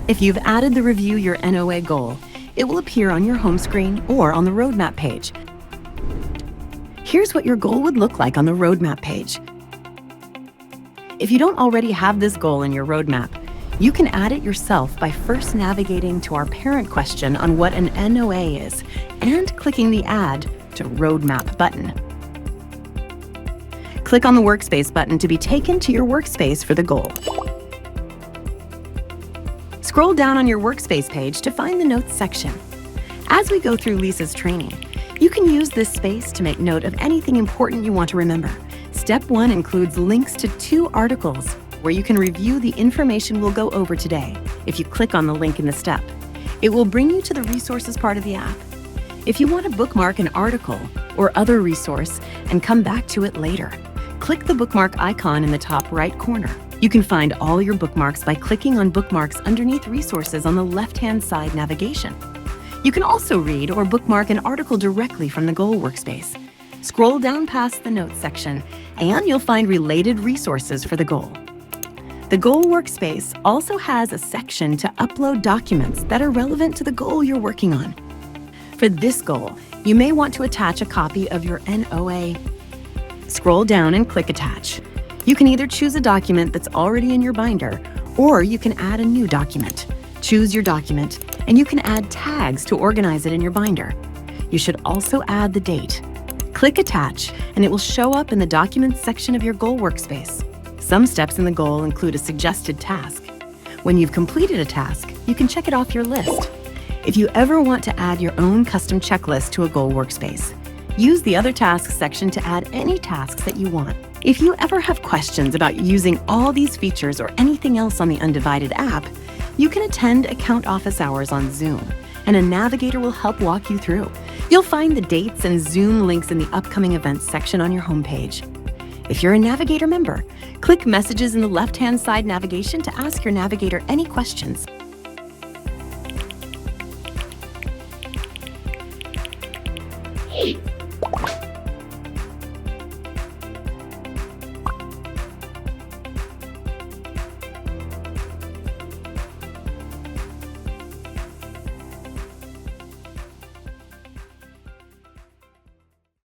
If you've added the Review Your NOA goal, it will appear on your home screen or on the roadmap page. Here's what your goal would look like on the roadmap page. If you don't already have this goal in your roadmap, you can add it yourself by first navigating to our parent question on what an NOA is and clicking the Add to Roadmap button. Click on the Workspace button to be taken to your workspace for the goal. Scroll down on your Workspace page to find the Notes section. As we go through Lisa's training, you can use this space to make note of anything important you want to remember. Step 1 includes links to 2 articles where you can review the information we'll go over today. If you click on the link in the step, it will bring you to the resources part of the app. If you want to bookmark an article or other resource and come back to it later, click the bookmark icon in the top right corner. You can find all your bookmarks by clicking on bookmarks underneath resources on the left-hand side navigation. You can also read or bookmark an article directly from the Goal workspace. Scroll down past the Notes section, and you'll find related resources for the Goal. The Goal workspace also has a section to upload documents that are relevant to the goal you're working on. For this goal, you may want to attach a copy of your NOA. Scroll down and click Attach. You can either choose a document that's already in your binder, or you can add a new document. Choose your document, and you can add tags to organize it in your binder. You should also add the date. Click Attach, and it will show up in the Documents section of your Goal workspace. Some steps in the goal include a suggested task. When you've completed a task, you can check it off your list. If you ever want to add your own custom checklist to a Goal workspace, use the Other Tasks section to add any tasks that you want. If you ever have questions about using all these features or anything else on the Undivided app, you can attend account office hours on Zoom, and a navigator will help walk you through. You'll find the dates and Zoom links in the upcoming events section on your homepage. If you're a Navigator member, click Messages in the left-hand side navigation to ask your navigator any questions. Hey.